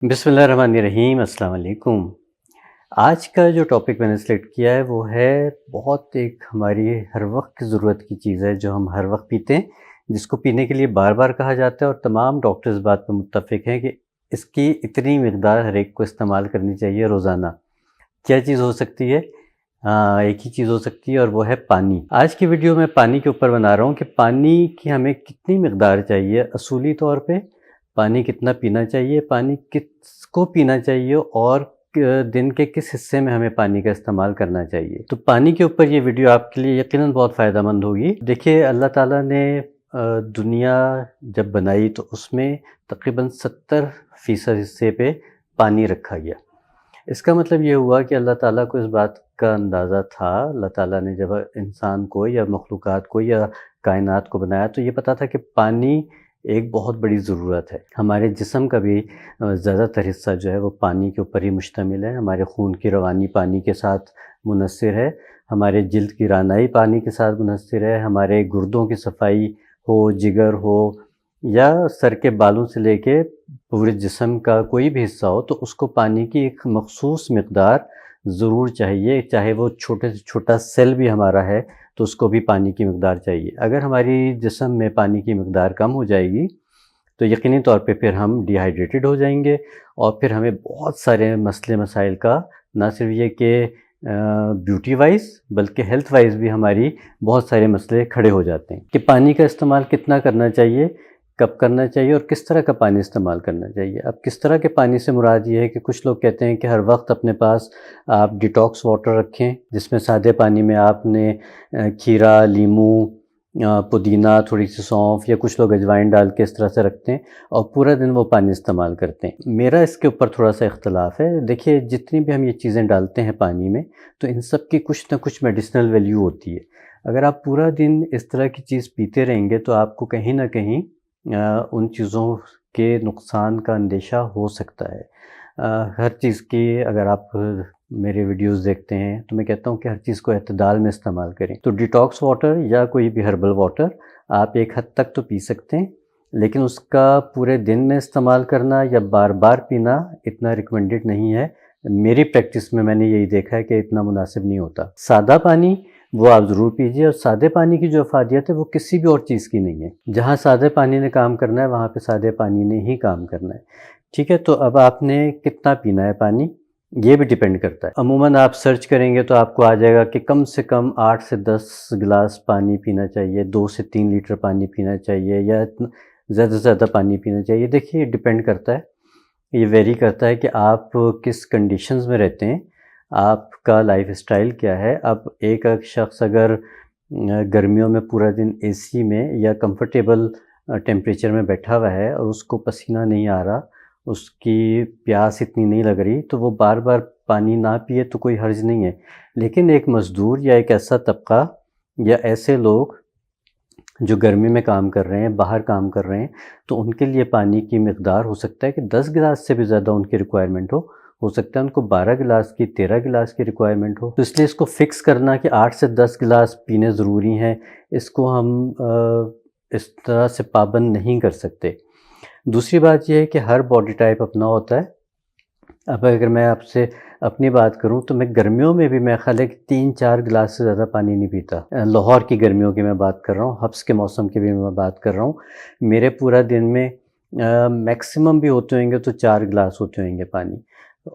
बिस्मिल्लाहिर्रहमानिर्रहीम। अस्सलाम वालेकुम। आज का जो टॉपिक मैंने सेलेक्ट किया है वो है बहुत एक हमारी हर वक्त की ज़रूरत की चीज़ है जो हम हर वक्त पीते हैं, जिसको पीने के लिए बार बार कहा जाता है और तमाम डॉक्टर्स बात पर मुत्तफ़िक हैं कि इसकी इतनी मिक़दार हर एक को इस्तेमाल करनी चाहिए रोज़ाना। क्या चीज़ हो सकती है? एक ही चीज़ हो सकती है और वो है पानी। आज की वीडियो मैं पानी के ऊपर बना रहा हूँ कि पानी की हमें कितनी मिक़दार चाहिए असूली तौर पे, पानी कितना पीना चाहिए, पानी किसको पीना चाहिए और दिन के किस हिस्से में हमें पानी का इस्तेमाल करना चाहिए। तो पानी के ऊपर ये वीडियो आपके लिए यकीनन बहुत फ़ायदेमंद होगी। देखिए, अल्लाह ताला ने दुनिया जब बनाई तो उसमें तकरीबन 70% हिस्से पे पानी रखा गया। इसका मतलब ये हुआ कि अल्लाह ताला को इस बात का अंदाज़ा था, अल्लाह ताला ने जब इंसान को या मखलूक़ात को या कायनात को बनाया तो ये पता था कि पानी एक बहुत बड़ी ज़रूरत है। हमारे जिस्म का भी ज़्यादातर हिस्सा जो है वो पानी के ऊपर ही मुश्तमिल है। हमारे खून की रवानी पानी के साथ मुनस्सिर है, हमारे जिल्द की रानाई पानी के साथ मुनस्सिर है, हमारे गुर्दों की सफाई हो, जिगर हो या सर के बालों से लेके पूरे जिस्म का कोई भी हिस्सा हो तो उसको पानी की एक मख़सूस मिक़दार ज़रूर चाहिए, चाहे वो छोटे से छोटा सेल भी हमारा है तो उसको भी पानी की मिक़दार चाहिए। अगर हमारी जिस्म में पानी की मिक़दार कम हो जाएगी तो यकीनी तौर पे फिर हम डिहाइड्रेटेड हो जाएंगे और फिर हमें बहुत सारे मसले मसाइल का ना सिर्फ ये कि ब्यूटी वाइज बल्कि हेल्थ वाइज भी हमारी बहुत सारे मसले खड़े हो जाते हैं कि पानी का इस्तेमाल कितना करना चाहिए, कब करना चाहिए और किस तरह का पानी इस्तेमाल करना चाहिए। अब किस तरह के पानी से मुराद ये है कि कुछ लोग कहते हैं कि हर वक्त अपने पास आप डिटॉक्स वाटर रखें, जिसमें सादे पानी में आपने खीरा, नींबू, पुदीना, थोड़ी सी सौंफ या कुछ लोग अजवाइन डाल के इस तरह से रखते हैं और पूरा दिन वो पानी इस्तेमाल करते हैं। मेरा इसके ऊपर थोड़ा सा इख्तलाफ है। देखिए, जितनी भी हम ये चीज़ें डालते हैं पानी में तो इन सब की कुछ ना कुछ मेडिसिनल वैल्यू होती है। अगर आप पूरा दिन इस तरह की चीज़ पीते रहेंगे तो आपको कहीं ना कहीं उन चीज़ों के नुकसान का अंदेशा हो सकता है। हर चीज़ की अगर आप मेरे वीडियोज़ देखते हैं तो मैं कहता हूँ कि हर चीज़ को एतदाल में इस्तेमाल करें। तो डिटॉक्स वाटर या कोई भी हर्बल वाटर आप एक हद तक तो पी सकते हैं, लेकिन उसका पूरे दिन में इस्तेमाल करना या बार बार पीना इतना रिकमेंडेड नहीं है। मेरी प्रैक्टिस में मैंने यही देखा है कि इतना मुनासिब नहीं होता। सादा पानी वो आप ज़रूर पीजिए और सादे पानी की जो अफादियत है वो किसी भी और चीज़ की नहीं है। जहाँ सादे पानी ने काम करना है वहाँ पे सादे पानी ने ही काम करना है। ठीक है, तो अब आपने कितना पीना है पानी, ये भी डिपेंड करता है। अमूमन आप सर्च करेंगे तो आपको आ जाएगा कि कम से कम 8 से 10 गिलास पानी पीना चाहिए, 2 से 3 लीटर पानी पीना चाहिए या ज़्यादा से ज़्यादा पानी पीना चाहिए। देखिए, ये डिपेंड करता है, ये वेरी करता है कि आप किस कंडीशंस में रहते हैं, आपका लाइफ़स्टाइल क्या है। अब एक शख़्स अगर गर्मियों में पूरा दिन एसी में या कंफर्टेबल टेम्परेचर में बैठा हुआ है और उसको पसीना नहीं आ रहा, उसकी प्यास इतनी नहीं लग रही, तो वो बार बार पानी ना पिए तो कोई हर्ज नहीं है। लेकिन एक मज़दूर या एक ऐसा तबका या ऐसे लोग जो गर्मी में काम कर रहे हैं, बाहर काम कर रहे हैं, तो उनके लिए पानी की मिक़दार हो सकता है कि 10 गिलास से भी ज़्यादा उनकी रिक्वायरमेंट हो सकता है उनको 12 गिलास की, 13 गिलास की रिक्वायरमेंट हो। तो इसलिए इसको फ़िक्स करना कि 8 से 10 गिलास पीने ज़रूरी हैं, इसको हम इस तरह से पाबंद नहीं कर सकते। दूसरी बात ये है कि हर बॉडी टाइप अपना होता है। अब अगर मैं आपसे अपनी बात करूं तो मैं गर्मियों में भी मैं ख्याल है कि 3-4 गिलास से ज़्यादा पानी नहीं पीता। लाहौर की गर्मियों की मैं बात कर रहा हूँ, हब्स के मौसम की भी मैं बात कर रहा हूँ। मेरे पूरा दिन में मैक्सिमम भी होते होंगे तो 4 गिलास होते होंगे पानी,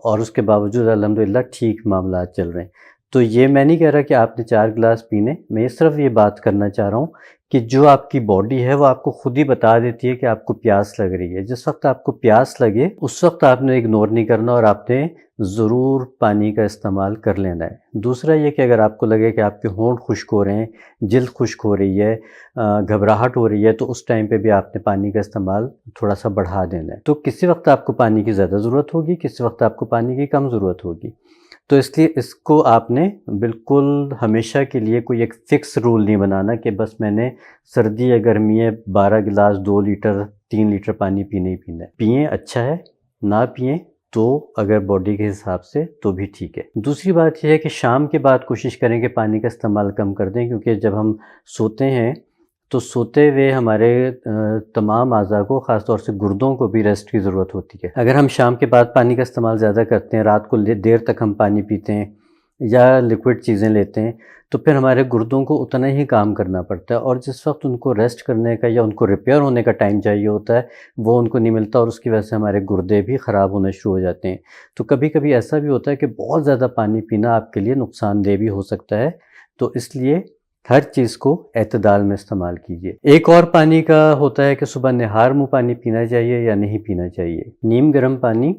और उसके बावजूद अल्हम्दुलिल्लाह ठीक मामलात चल रहे हैं। तो ये मैं नहीं कह रहा कि आपने 4 गिलास पीने, मैं सिर्फ ये बात करना चाह रहा हूँ कि जो आपकी बॉडी है वो आपको खुद ही बता देती है कि आपको प्यास लग रही है। जिस वक्त आपको प्यास लगे उस वक्त आपने इग्नोर नहीं करना और आपने ज़रूर पानी का इस्तेमाल कर लेना है। दूसरा ये कि अगर आपको लगे कि आपके होंठ खुश्क हो रहे हैं, जिल्द खुश्क हो रही है, घबराहट हो रही है, तो उस टाइम पे भी आपने पानी का इस्तेमाल थोड़ा सा बढ़ा देना है। तो किसी वक्त आपको पानी की ज़्यादा ज़रूरत होगी, किसी वक्त आपको पानी की कम ज़रूरत होगी। तो इसलिए इसको आपने बिल्कुल हमेशा के लिए कोई एक फ़िक्स रूल नहीं बनाना कि बस मैंने सर्दी या गर्मी है 12 गिलास, 2 लीटर, 3 लीटर पानी पीना ही पीना है। पिएँ अच्छा है, ना पिएँ तो अगर बॉडी के हिसाब से तो भी ठीक है। दूसरी बात ये है कि शाम के बाद कोशिश करें कि पानी का इस्तेमाल कम कर दें, क्योंकि जब हम सोते हैं تو سوتے ہوئے ہمارے تمام اعضاء کو، خاص طور سے گردوں کو بھی ریسٹ کی ضرورت ہوتی ہے۔ اگر ہم شام کے بعد پانی کا استعمال زیادہ کرتے ہیں، رات کو دیر تک ہم پانی پیتے ہیں یا لیکوڈ چیزیں لیتے ہیں، تو پھر ہمارے گردوں کو اتنا ہی کام کرنا پڑتا ہے، اور جس وقت ان کو ریسٹ کرنے کا یا ان کو ریپیئر ہونے کا ٹائم چاہیے ہوتا ہے وہ ان کو نہیں ملتا، اور اس کی وجہ سے ہمارے گردے بھی خراب ہونا شروع ہو جاتے ہیں۔ تو کبھی کبھی ایسا بھی ہوتا ہے کہ بہت زیادہ پانی پینا آپ کے لیے نقصان دہ بھی ہو سکتا ہے، تو اس لیے ہر چیز کو اعتدال میں استعمال کیجیے۔ ایک اور پانی کا ہوتا ہے کہ صبح نہار منہ پانی پینا چاہیے یا نہیں پینا چاہیے۔ نیم گرم پانی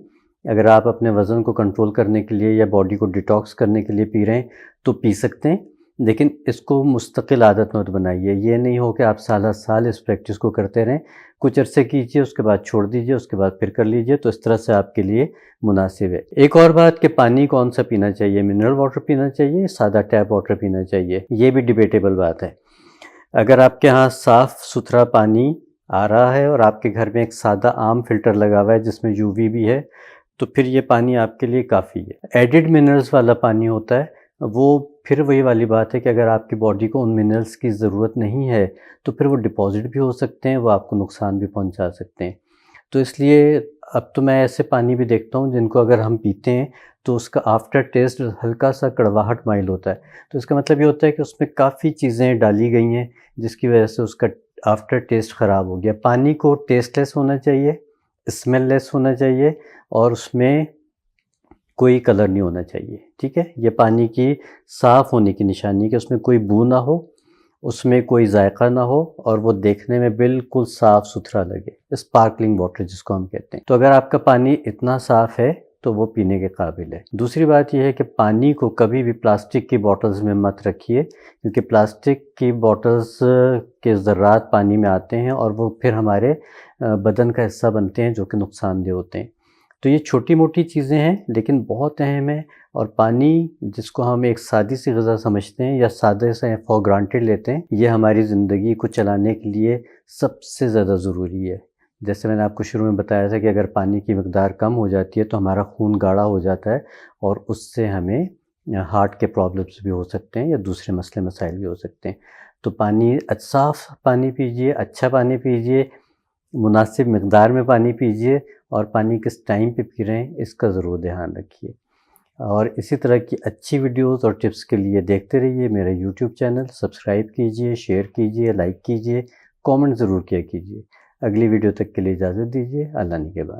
اگر آپ اپنے وزن کو کنٹرول کرنے کے لیے یا باڈی کو ڈیٹاکس کرنے کے لیے پی رہے ہیں تو پی سکتے ہیں، لیکن اس کو مستقل عادت مت بنائیے۔ یہ نہیں ہو کہ آپ سالہ سال اس پریکٹس کو کرتے رہیں، کچھ عرصے کیجیے اس کے بعد چھوڑ دیجیے، اس کے بعد پھر کر لیجیے، تو اس طرح سے آپ کے لیے مناسب ہے۔ ایک اور بات کہ پانی کون سا پینا چاہیے، منرل واٹر پینا چاہیے، سادہ ٹیپ واٹر پینا چاہیے، یہ بھی ڈیبیٹیبل بات ہے۔ اگر آپ کے ہاں صاف ستھرا پانی آ رہا ہے اور آپ کے گھر میں ایک سادہ عام فلٹر لگا ہوا ہے جس میں یو وی بھی ہے، تو پھر یہ پانی آپ کے لیے کافی ہے۔ ایڈڈ منرلز والا پانی ہوتا ہے، وہ پھر وہی والی بات ہے کہ اگر آپ کی باڈی کو ان منرلز کی ضرورت نہیں ہے تو پھر وہ ڈپازٹ بھی ہو سکتے ہیں، وہ آپ کو نقصان بھی پہنچا سکتے ہیں۔ تو اس لیے اب تو میں ایسے پانی بھی دیکھتا ہوں جن کو اگر ہم پیتے ہیں تو اس کا آفٹر ٹیسٹ ہلکا سا کڑواہٹ مائل ہوتا ہے، تو اس کا مطلب یہ ہوتا ہے کہ اس میں کافی چیزیں ڈالی گئی ہیں جس کی وجہ سے اس کا آفٹر ٹیسٹ خراب ہو گیا۔ پانی کو ٹیسٹ لیس ہونا چاہیے، اسمیل لیس ہونا چاہیے، اور اس میں کوئی کلر نہیں ہونا چاہیے، ٹھیک ہے؟ یہ پانی کی صاف ہونے کی نشانی ہے کہ اس میں کوئی بو نہ ہو، اس میں کوئی ذائقہ نہ ہو، اور وہ دیکھنے میں بالکل صاف ستھرا لگے، اسپارکلنگ واٹر جس کو ہم کہتے ہیں۔ تو اگر آپ کا پانی اتنا صاف ہے تو وہ پینے کے قابل ہے۔ دوسری بات یہ ہے کہ پانی کو کبھی بھی پلاسٹک کی بوٹلز میں مت رکھیے، کیونکہ پلاسٹک کی بوٹلز کے ذرات پانی میں آتے ہیں اور وہ پھر ہمارے بدن کا حصہ بنتے ہیں جو کہ نقصان دہ ہوتے ہیں۔ تو یہ چھوٹی موٹی چیزیں ہیں لیکن بہت اہم ہیں، اور پانی جس کو ہم ایک سادی سی غذا سمجھتے ہیں یا سادے سے فار گرانٹیڈ لیتے ہیں، یہ ہماری زندگی کو چلانے کے لیے سب سے زیادہ ضروری ہے۔ جیسے میں نے آپ کو شروع میں بتایا تھا کہ اگر پانی کی مقدار کم ہو جاتی ہے تو ہمارا خون گاڑھا ہو جاتا ہے، اور اس سے ہمیں ہارٹ کے پرابلمس بھی ہو سکتے ہیں یا دوسرے مسئلے مسائل بھی ہو سکتے ہیں۔ تو پانی صاف پانی پیجیے، اچھا پانی پیجیے، مناسب مقدار میں پانی پیجیے، اور پانی کس ٹائم پہ پی رہے ہیں اس کا ضرور دھیان رکھیے۔ اور اسی طرح کی اچھی ویڈیوز اور ٹپس کے لیے دیکھتے رہیے میرا یوٹیوب چینل، سبسکرائب کیجیے، شیئر کیجیے، لائک کیجیے، کامنٹ ضرور کیا کیجیے۔ اگلی ویڈیو تک کے لیے اجازت دیجیے، اللہ نگہبان۔